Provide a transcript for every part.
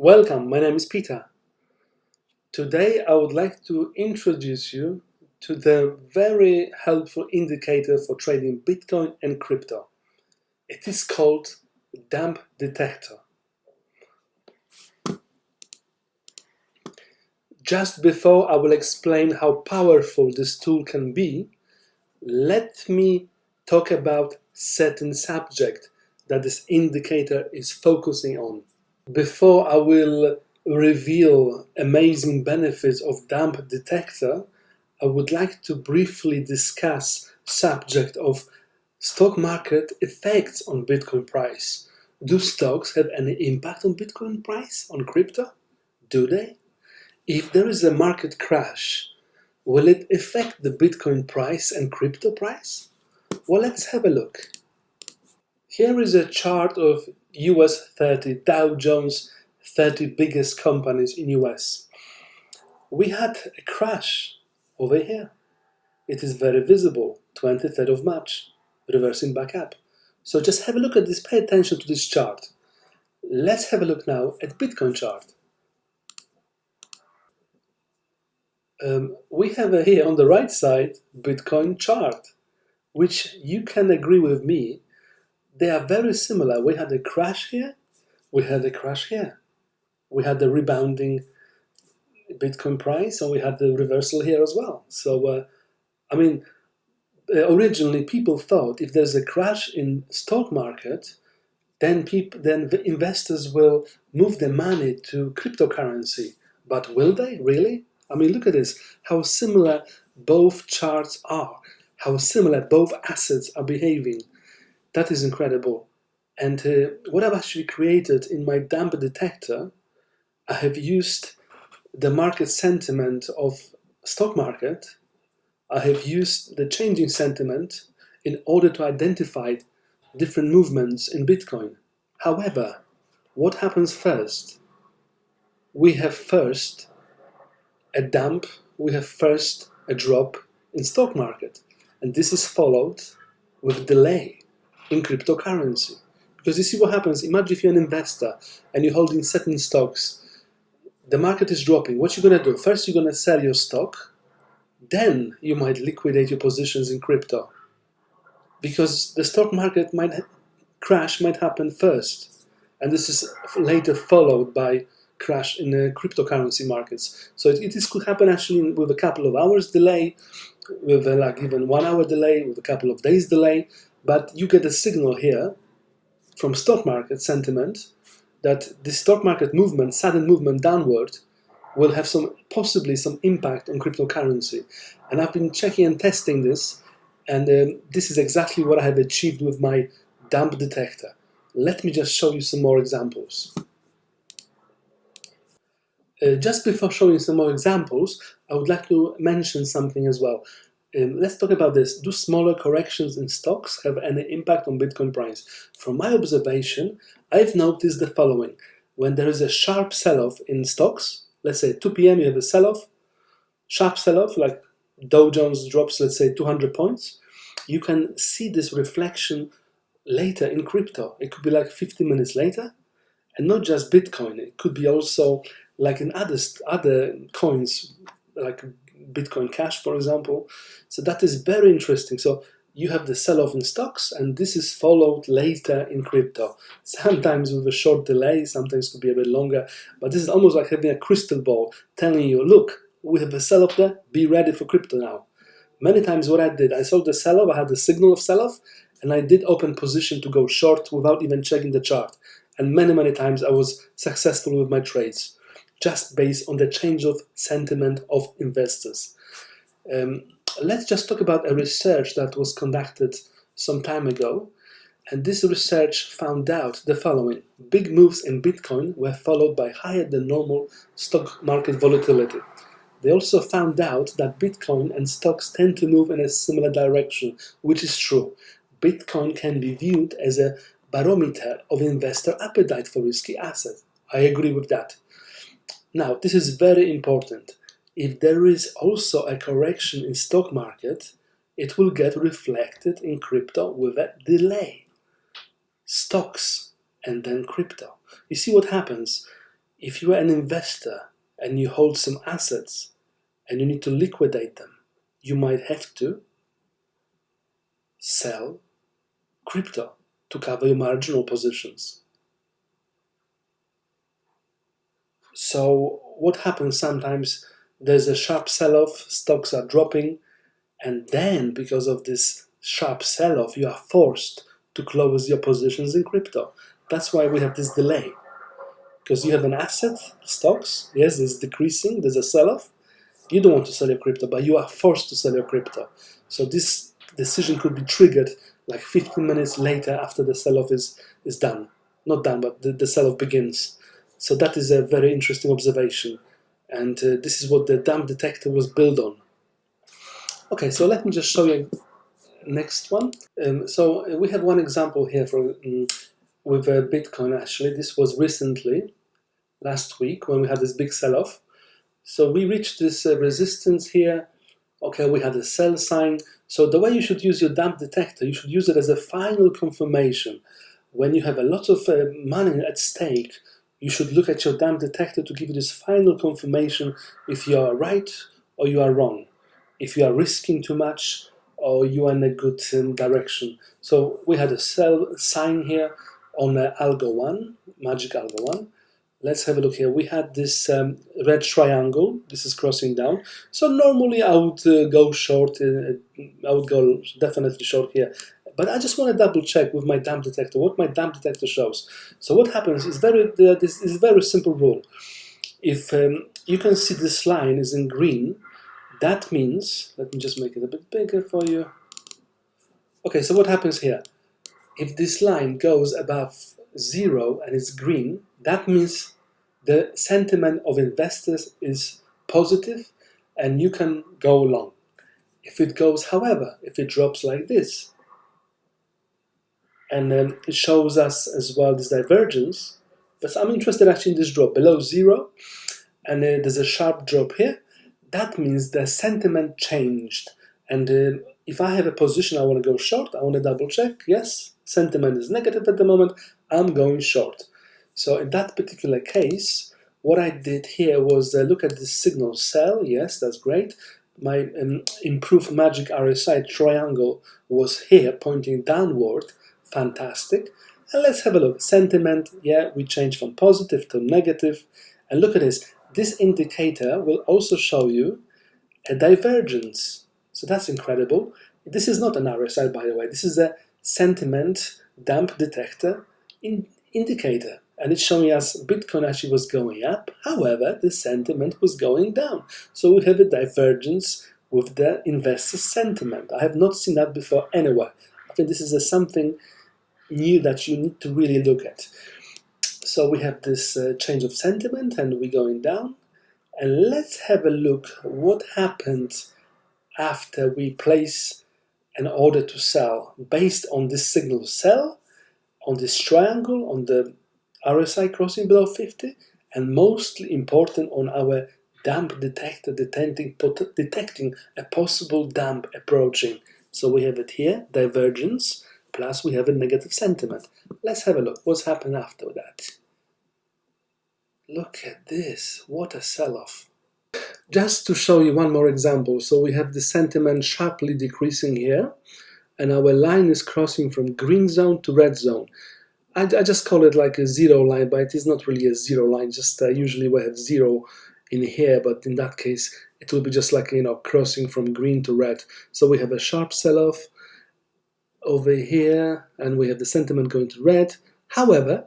Welcome, my name is Peter. Today I would like to introduce you to the very helpful indicator for trading Bitcoin and crypto. It is called Dump Detector. Just before I will explain how powerful this tool can be, let me talk about certain subject that this indicator is focusing on. Before I will reveal amazing benefits of Dump Detector, I would like to briefly discuss subject of stock market effects on Bitcoin price. Do stocks have any impact on Bitcoin price, on crypto? Do they? If there is a market crash, will it affect the Bitcoin price and crypto price? Well, let's have a look. Here is a chart of US 30, Dow Jones 30 biggest companies in US. We had a crash over here. It is very visible, 23rd of March, reversing back up. So just have a look at this, pay attention to this chart. Let's have a look now at Bitcoin chart. We have here on the right side Bitcoin chart, which you can agree with me, they are very similar. We had a crash here, we had a crash here. We had the rebounding Bitcoin price, and we had the reversal here as well. So, originally people thought if there's a crash in stock market, then the investors will move their money to cryptocurrency. But will they really? I mean, look at this, how similar both charts are, how similar both assets are behaving. That is incredible. And what I've actually created in my Dump Detector, I have used the market sentiment of stock market. I have used the changing sentiment in order to identify different movements in Bitcoin. However, what happens first? We have first a dump, we have first a drop in stock market, and this is followed with delay in cryptocurrency. Because you see what happens, imagine if you're an investor and you're holding certain stocks, the market is dropping, what you're going to do? First you're going to sell your stock, then you might liquidate your positions in crypto. Because the stock market crash might happen first, and this is later followed by crash in the cryptocurrency markets. So it could happen actually with a couple of hours delay, with like even 1 hour delay, with a couple of days delay, but you get a signal here from stock market sentiment that the stock market movement, sudden movement downward, will have possibly some impact on cryptocurrency. And I've been checking and testing this, and this is exactly what I have achieved with my Dump Detector. Let me just show you some more examples. Just before showing some more examples, I would like to mention something as well. Let's talk about this. Do smaller corrections in stocks have any impact on Bitcoin price? From my observation, I've noticed the following. When there is a sharp sell-off in stocks, let's say 2 p.m. you have a sell-off, sharp sell-off, like Dow Jones drops, let's say 200 points, you can see this reflection later in crypto. It could be like 15 minutes later, and not just Bitcoin. It could be also like in other coins, like Bitcoin Cash, for example. So that is very interesting. So you have the sell-off in stocks, and this is followed later in crypto. Sometimes with a short delay, sometimes could be a bit longer, but this is almost like having a crystal ball telling you, look, we have a sell-off there, be ready for crypto now. Many times what I did, I saw the sell-off, I had the signal of sell-off, and I did open position to go short without even checking the chart. And many times I was successful with my trades, just based on the change of sentiment of investors. Let's just talk about a research that was conducted some time ago. And this research found out the following. Big moves in Bitcoin were followed by higher than normal stock market volatility. They also found out that Bitcoin and stocks tend to move in a similar direction, which is true. Bitcoin can be viewed as a barometer of investor appetite for risky assets. I agree with that. Now, this is very important. If there is also a correction in stock market, it will get reflected in crypto with a delay. Stocks and then crypto. You see what happens? If you are an investor and you hold some assets and you need to liquidate them, you might have to sell crypto to cover your marginal positions. So what happens sometimes, there's a sharp sell-off, stocks are dropping, and then because of this sharp sell-off, you are forced to close your positions in crypto. That's why we have this delay. Because you have an asset, stocks, yes, it's decreasing, there's a sell-off. You don't want to sell your crypto, but you are forced to sell your crypto. So this decision could be triggered like 15 minutes later after the sell-off is done. Not done, but the sell-off begins. So that is a very interesting observation. And this is what the dump detector was built on. Okay, so let me just show you next one. So we have one example here with Bitcoin actually. This was recently, last week, when we had this big sell-off. So we reached this resistance here. Okay, we had a sell sign. So the way you should use your dump detector, you should use it as a final confirmation. When you have a lot of money at stake, you should look at your dump detector to give you this final confirmation if you are right or you are wrong, if you are risking too much or you are in a good direction. So we had a sell sign here on Algo 1, Magic Algo 1. Let's have a look here. We had this red triangle. This is crossing down. So normally I would go short. I would go definitely short here. But I just want to double check with my dump detector what my dump detector shows. So what happens is this is a very simple rule. If you can see this line is in green, that means, let me just make it a bit bigger for you. Okay, so what happens here? If this line goes above 0 and it's green, that means the sentiment of investors is positive and you can go long. If it goes, however, if it drops like this, and then it shows us as well this divergence, but I'm interested actually in this drop below 0, and there's a sharp drop here, that means the sentiment changed. And if I have a position I want to go short, I want to double check, yes, sentiment is negative at the moment, I'm going short. So in that particular case, what I did here was look at this signal sell, yes, that's great. My improved magic RSI triangle was here pointing downward, fantastic. And let's have a look, sentiment, yeah, we changed from positive to negative. And look at this, this indicator will also show you a divergence. So that's incredible. This is not an RSI, by the way. This is a sentiment dump detector indicator. And it's showing us Bitcoin actually was going up. However, the sentiment was going down. So we have a divergence with the investor sentiment. I have not seen that before anywhere. I think this is something new that you need to really look at. So we have this change of sentiment and we're going down. And let's have a look what happened after we place an order to sell based on this signal sell, on this triangle, on the RSI crossing below 50, and mostly important on our dump detector detecting a possible dump approaching. So we have it here, divergence, plus we have a negative sentiment. Let's have a look what's happened after that. Look at this, what a sell-off. Just to show you one more example, so we have the sentiment sharply decreasing here, and our line is crossing from green zone to red zone. I just call it like a zero line, but it is not really a zero line, just usually we have 0 in here, but in that case it will be just like, you know, crossing from green to red. So we have a sharp sell-off over here, and we have the sentiment going to red. However,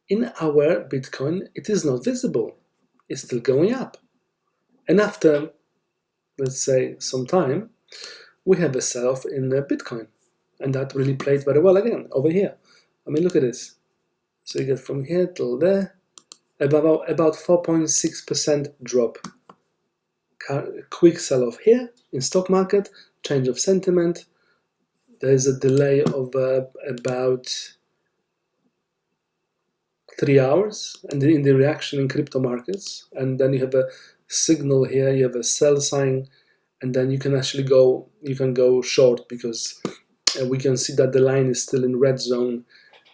in our Bitcoin, it is not visible. It's still going up. And after, let's say, some time, we have a sell-off in Bitcoin. And that really played very well again, over here. I mean, look at this. So you get from here till there, about 4.6% drop. Quick sell-off here in stock market, change of sentiment. There is a delay of about 3 hours and in the reaction in crypto markets, and then you have a signal here, you have a sell sign, and then you can actually go short because we can see that the line is still in red zone,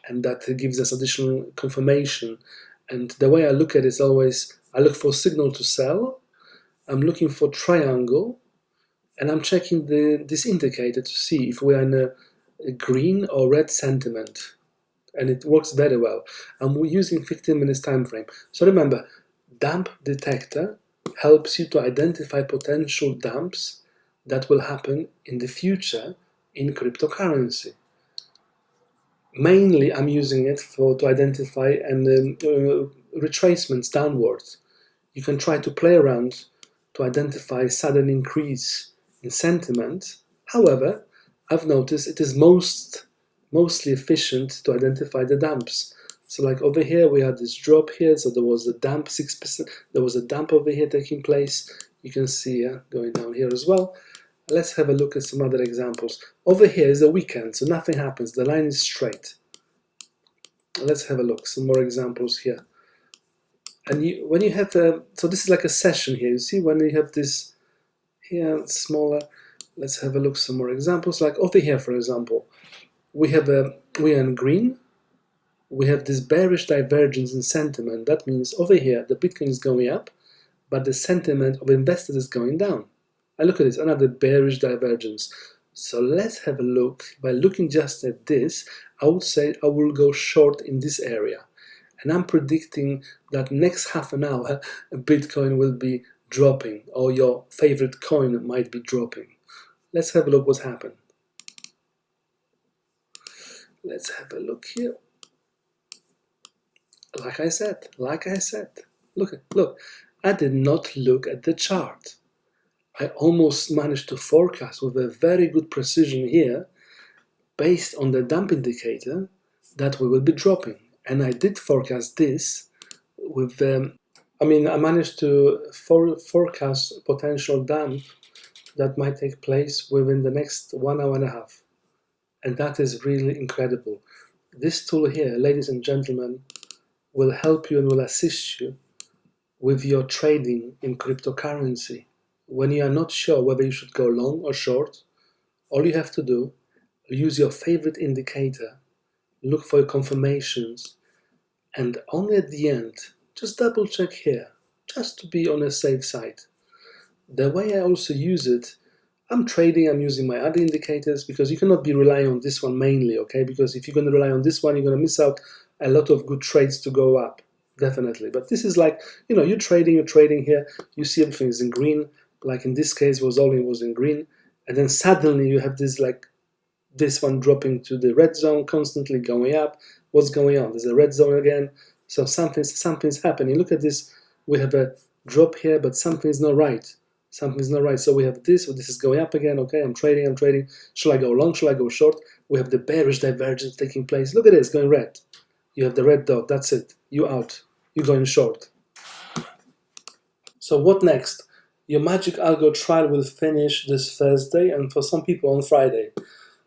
and that gives us additional confirmation. And the way I look at it is always, I look for signal to sell, I'm looking for triangle, and I'm checking this indicator to see if we are in a green or red sentiment. And it works very well. And we're using 15 minutes time frame. So remember, dump detector helps you to identify potential dumps that will happen in the future in cryptocurrency. Mainly, I'm using it to identify and retracements downwards. You can try to play around to identify sudden increase in sentiment. However, I've noticed it is mostly efficient to identify the dumps. So like over here we had this drop here, so there was a dump 6%, there was a dump over here taking place. You can see going down here as well. Let's have a look at some other examples. Over here is a weekend, so nothing happens, the line is straight. Let's have a look, some more examples here. And when you have so this is like a session here, you see when you have this here smaller. Let's have a look some more examples. Like over here, for example, we are in green. We have this bearish divergence in sentiment. That means over here the Bitcoin is going up, but the sentiment of investors is going down. I look at this, another bearish divergence. So let's have a look. By looking just at this, I would say I will go short in this area. And I'm predicting that next half an hour Bitcoin will be dropping, or your favorite coin might be dropping. Let's have a look what's happened. Let's have a look here. Like I said, look, I did not look at the chart. I almost managed to forecast with a very good precision here, based on the dump indicator, that we will be dropping. And I did forecast this with, I managed to forecast potential dump that might take place within the next 1 hour and a half. And that is really incredible. This tool here, ladies and gentlemen, will help you and will assist you with your trading in cryptocurrency. When you are not sure whether you should go long or short, all you have to do, use your favorite indicator, look for confirmations, and only at the end, just double check here, just to be on a safe side. The way I also use it, I'm trading, I'm using my other indicators, because you cannot be relying on this one mainly, okay? Because if you're going to rely on this one, you're going to miss out a lot of good trades to go up, definitely. But this is like, you're trading here, you see everything is in green, like in this case was in green, and then suddenly you have this like this one dropping to the red zone, constantly going up. What's going on? There's a red zone again, so something's happening. Look at this, we have a drop here, but something's not right. Something's not right. So we have this is going up again. Okay, I'm trading. Should I go long? Should I go short? We have the bearish divergence taking place. Look at this, going red. You have the red dot, that's it. You out. You're going short. So what next? Your Magic Algo trial will finish this Thursday, and for some people on Friday.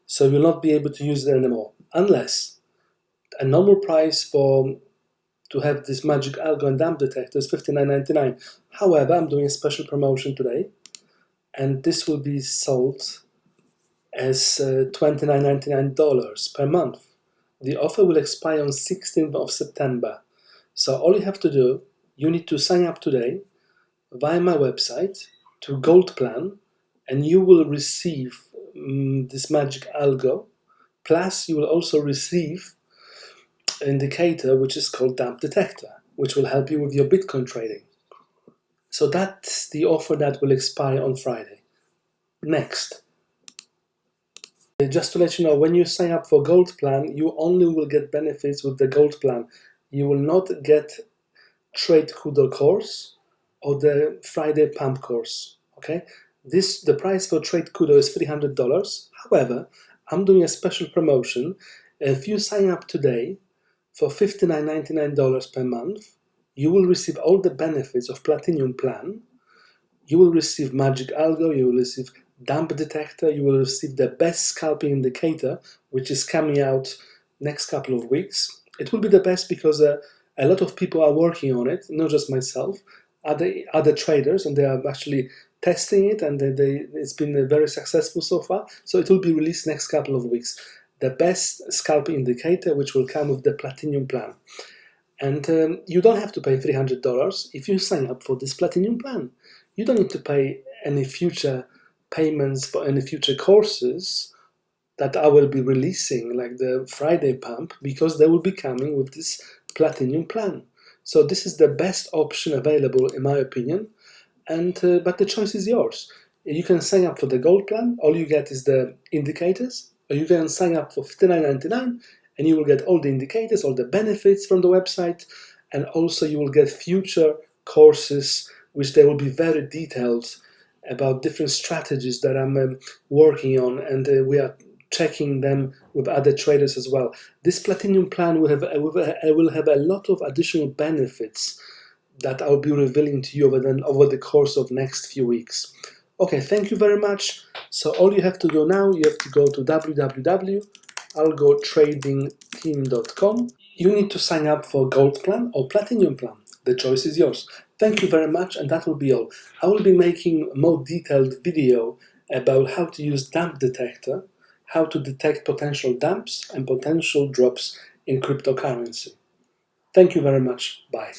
So you'll not be able to use it anymore. Unless a normal price to have this Magic Algo and Dump Detector is $59.99. However, I'm doing a special promotion today, and this will be sold as $29.99 per month. The offer will expire on 16th of September. So all you have to do, you need to sign up today via my website to Gold Plan, and you will receive this Magic Algo. Plus, you will also receive an indicator which is called Dump Detector, which will help you with your Bitcoin trading. So that's the offer that will expire on Friday. Next, just to let you know, when you sign up for Gold Plan, you only will get benefits with the Gold Plan. You will not get Trade Kudo course or the Friday Pump course. Okay, the price for Trade Kudo is $300. However, I'm doing a special promotion. If you sign up today for $59.99 per month, you will receive all the benefits of Platinum Plan. You will receive Magic Algo, you will receive Dump Detector, you will receive the best scalping indicator, which is coming out next couple of weeks. It will be the best because a lot of people are working on it, not just myself, other traders, and they are actually testing it, and it's been very successful so far. So it will be released next couple of weeks. The best scalping indicator, which will come with the Platinum Plan. And you don't have to pay $300 if you sign up for this Platinum plan. You don't need to pay any future payments for any future courses that I will be releasing, like the Friday pump, because they will be coming with this Platinum plan. So this is the best option available, in my opinion. And but the choice is yours. You can sign up for the Gold plan. All you get is the indicators, or you can sign up for $59.99, and you will get all the indicators, all the benefits from the website, and also you will get future courses, which they will be very detailed about different strategies that I'm working on, and we are checking them with other traders as well. This Platinum plan will have a lot of additional benefits that I'll be revealing to you over the course of next few weeks. Okay, thank you very much. So all you have to do now, you have to go to www.algotradingteam.com. You need to sign up for Gold plan or Platinum plan. The choice is yours. Thank you very much, and that will be all. I will be making a more detailed video about how to use Dump Detector, how to detect potential dumps and potential drops in cryptocurrency. Thank you very much. Bye.